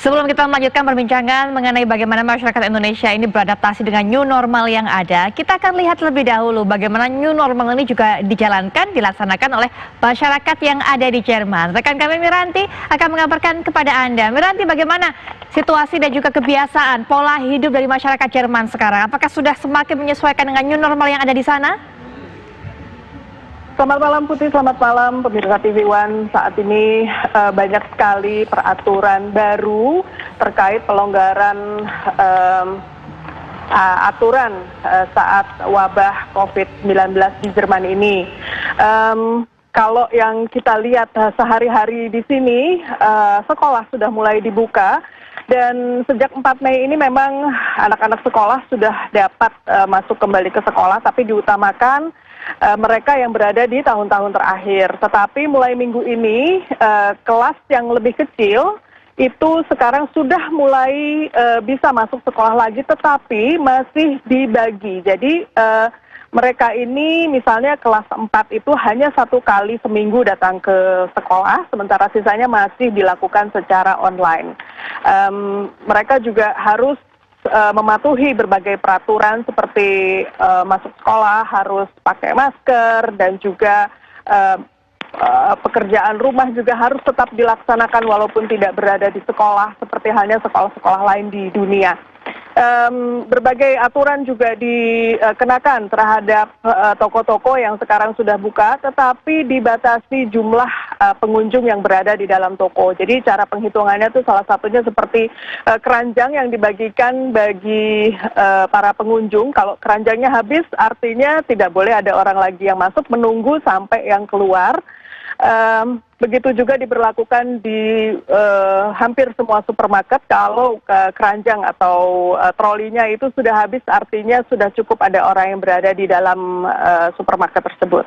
Sebelum kita melanjutkan perbincangan mengenai bagaimana masyarakat Indonesia ini beradaptasi dengan new normal yang ada, kita akan lihat lebih dahulu bagaimana new normal ini juga dilaksanakan oleh masyarakat yang ada di Jerman. Rekan kami Miranti akan mengabarkan kepada Anda. Miranti, bagaimana situasi dan juga kebiasaan pola hidup dari masyarakat Jerman sekarang? Apakah sudah semakin menyesuaikan dengan new normal yang ada di sana? Selamat malam Putih, selamat malam pemirsa TV One. Saat ini banyak sekali peraturan baru terkait pelonggaran aturan saat wabah COVID-19 di Jerman ini. Kalau yang kita lihat sehari-hari di sini, sekolah sudah mulai dibuka. Dan sejak 4 Mei ini memang anak-anak sekolah sudah dapat masuk kembali ke sekolah, tapi diutamakan mereka yang berada di tahun-tahun terakhir. Tetapi mulai minggu ini, kelas yang lebih kecil itu sekarang sudah mulai bisa masuk sekolah lagi, tetapi masih dibagi. Jadi mereka ini misalnya kelas 4 itu hanya 1 kali seminggu datang ke sekolah, sementara sisanya masih dilakukan secara online. Mereka juga harus mematuhi berbagai peraturan seperti masuk sekolah harus pakai masker dan juga pekerjaan rumah juga harus tetap dilaksanakan walaupun tidak berada di sekolah seperti halnya sekolah-sekolah lain di dunia. Berbagai aturan juga dikenakan terhadap toko-toko yang sekarang sudah buka, tetapi dibatasi jumlah pengunjung yang berada di dalam toko. Jadi cara penghitungannya itu salah satunya seperti keranjang yang dibagikan bagi para pengunjung. Kalau keranjangnya habis, artinya tidak boleh ada orang lagi yang masuk, menunggu sampai yang keluar. Begitu juga diberlakukan di hampir semua supermarket. Kalau keranjang atau trolinya itu sudah habis, artinya sudah cukup ada orang yang berada di dalam supermarket tersebut.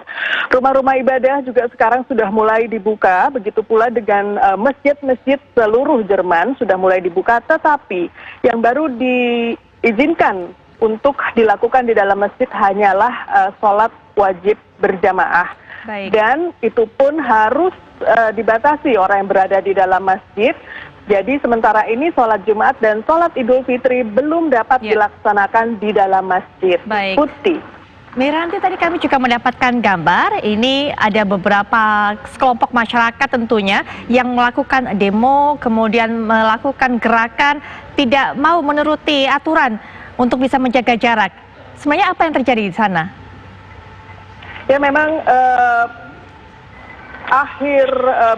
Rumah-rumah ibadah juga sekarang sudah mulai dibuka, begitu pula dengan masjid-masjid seluruh Jerman sudah mulai dibuka, tetapi yang baru diizinkan untuk dilakukan di dalam masjid hanyalah sholat wajib berjamaah. Baik. Dan itu pun harus dibatasi orang yang berada di dalam masjid. Jadi sementara ini sholat Jumat dan sholat Idul Fitri belum dapat dilaksanakan di dalam masjid. Baik. Putih. Miranti, tadi kami juga mendapatkan gambar, ini ada beberapa kelompok masyarakat tentunya yang melakukan demo, kemudian melakukan gerakan, tidak mau menuruti aturan untuk bisa menjaga jarak. Sebenarnya apa yang terjadi di sana? Ya memang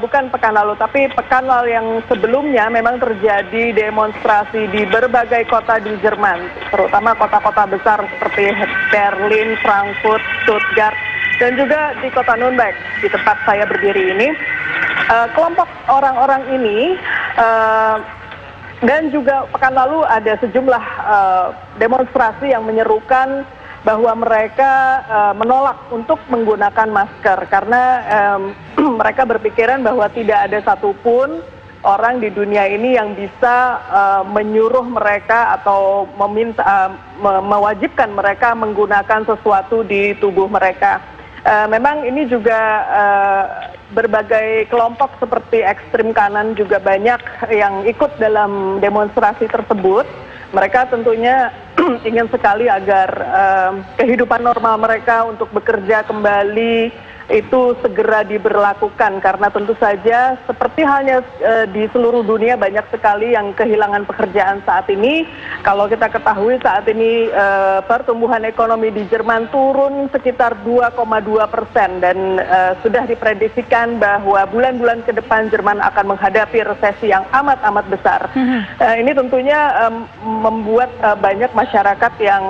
bukan pekan lalu, tapi pekan lalu yang sebelumnya memang terjadi demonstrasi di berbagai kota di Jerman, terutama kota-kota besar seperti Berlin, Frankfurt, Stuttgart, dan juga di kota Nuremberg, di tempat saya berdiri ini. Kelompok orang-orang ini dan juga pekan lalu ada sejumlah demonstrasi yang menyerukan bahwa mereka menolak untuk menggunakan masker karena mereka berpikiran bahwa tidak ada satupun orang di dunia ini yang bisa menyuruh mereka atau mewajibkan mereka menggunakan sesuatu di tubuh mereka. Memang ini juga berbagai kelompok seperti ekstrim kanan juga banyak yang ikut dalam demonstrasi tersebut. Mereka tentunya ingin sekali agar kehidupan normal mereka untuk bekerja kembali itu segera diberlakukan, karena tentu saja seperti halnya di seluruh dunia banyak sekali yang kehilangan pekerjaan saat ini. Kalau kita ketahui saat ini pertumbuhan ekonomi di Jerman turun sekitar 2,2% dan sudah diprediksikan bahwa bulan-bulan ke depan Jerman akan menghadapi resesi yang amat-amat besar. Ini tentunya membuat banyak masyarakat yang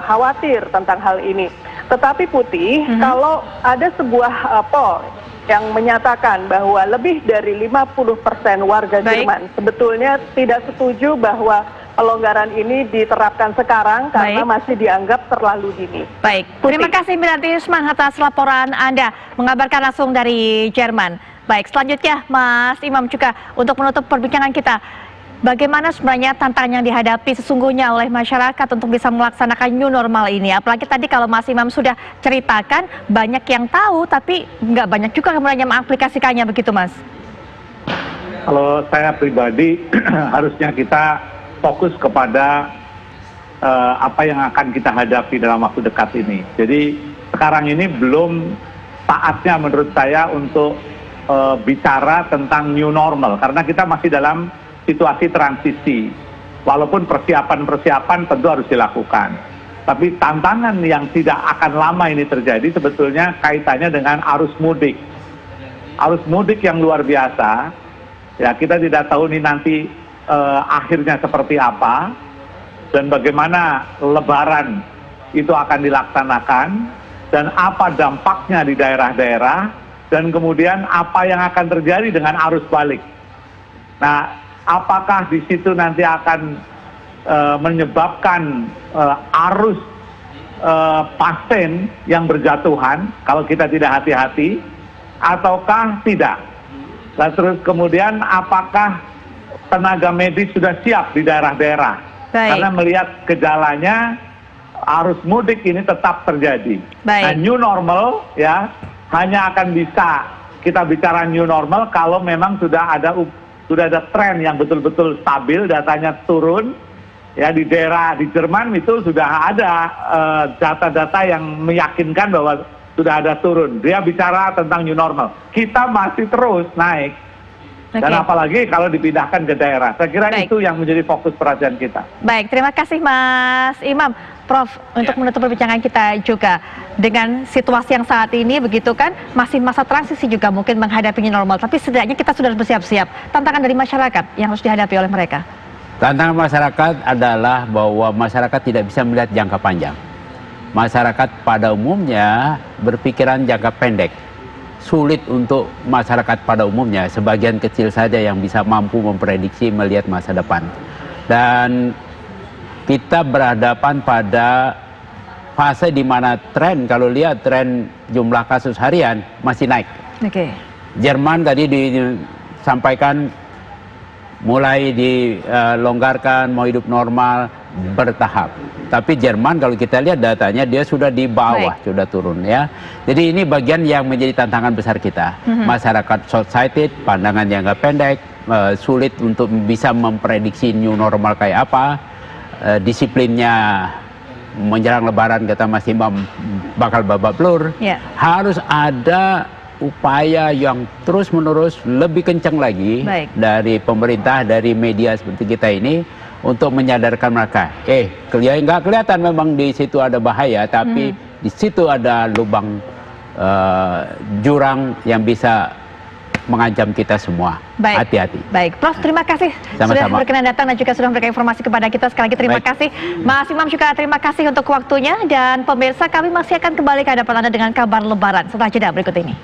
khawatir tentang hal ini. Tetapi Putih, kalau ada sebuah poll yang menyatakan bahwa lebih dari 50% warga Jerman sebetulnya tidak setuju bahwa pelonggaran ini diterapkan sekarang karena masih dianggap terlalu dini. Baik, terima kasih Miranti Yusman atas laporan Anda mengabarkan langsung dari Jerman. Baik, selanjutnya Mas Imam juga untuk menutup perbincangan kita. Bagaimana sebenarnya tantangan yang dihadapi sesungguhnya oleh masyarakat untuk bisa melaksanakan new normal ini? Apalagi tadi kalau Mas Imam sudah ceritakan, banyak yang tahu tapi nggak banyak juga kemudian yang mengaplikasikannya, begitu Mas? Kalau saya pribadi harusnya kita fokus kepada apa yang akan kita hadapi dalam waktu dekat ini. Jadi sekarang ini belum saatnya menurut saya untuk bicara tentang new normal karena kita masih dalam situasi transisi. Walaupun persiapan-persiapan tentu harus dilakukan. Tapi tantangan yang tidak akan lama ini terjadi sebetulnya kaitannya dengan arus mudik. Arus mudik yang luar biasa, ya kita tidak tahu ini nanti akhirnya seperti apa, dan bagaimana lebaran itu akan dilaksanakan, dan apa dampaknya di daerah-daerah, dan kemudian apa yang akan terjadi dengan arus balik. Nah, apakah di situ nanti akan menyebabkan arus pasien yang berjatuhan kalau kita tidak hati-hati, ataukah tidak? Nah, terus kemudian apakah tenaga medis sudah siap di daerah-daerah? Karena melihat gejalanya arus mudik ini tetap terjadi. Nah, new normal ya hanya akan bisa kita bicara new normal kalau memang sudah ada tren yang betul-betul stabil, datanya turun. Ya, di daerah di Jerman itu sudah ada data-data yang meyakinkan bahwa sudah ada turun. Dia bicara tentang new normal. Kita masih terus naik. Dan apalagi kalau dipindahkan ke daerah. Saya kira itu yang menjadi fokus perhatian kita. Baik, terima kasih Mas Imam. Prof, untuk menutup perbincangan kita juga dengan situasi yang saat ini begitu kan, masih masa transisi juga mungkin menghadapi new normal. Tapi setidaknya kita sudah bersiap-siap. Tantangan dari masyarakat yang harus dihadapi oleh mereka. Tantangan masyarakat adalah bahwa masyarakat tidak bisa melihat jangka panjang. Masyarakat pada umumnya berpikiran jangka pendek. Sulit untuk masyarakat pada umumnya, sebagian kecil saja yang bisa mampu memprediksi melihat masa depan. Dan kita berhadapan pada fase di mana tren, kalau lihat tren jumlah kasus harian masih naik. Jerman tadi disampaikan mulai dilonggarkan, mau hidup normal, bertahap. Tapi Jerman kalau kita lihat datanya dia sudah di bawah, sudah turun ya. Jadi ini bagian yang menjadi tantangan besar kita. Masyarakat short-sighted, pandangan jangka pendek, sulit untuk bisa memprediksi new normal kayak apa. Disiplinnya menjelang lebaran kata Mas Imam bakal babak belur. Harus ada upaya yang terus-menerus lebih kencang lagi dari pemerintah, dari media seperti kita ini untuk menyadarkan mereka. Nggak kelihatan memang di situ ada bahaya, tapi di situ ada lubang jurang yang bisa mengancam kita semua. Hati-hati. Baik, Prof, terima kasih sudah berkenan datang dan juga sudah memberikan informasi kepada kita. Sekali lagi terima kasih. Mas Imam juga terima kasih untuk waktunya, dan pemirsa kami masih akan kembali ke hadapan Anda dengan kabar lebaran setelah jeda berikut ini.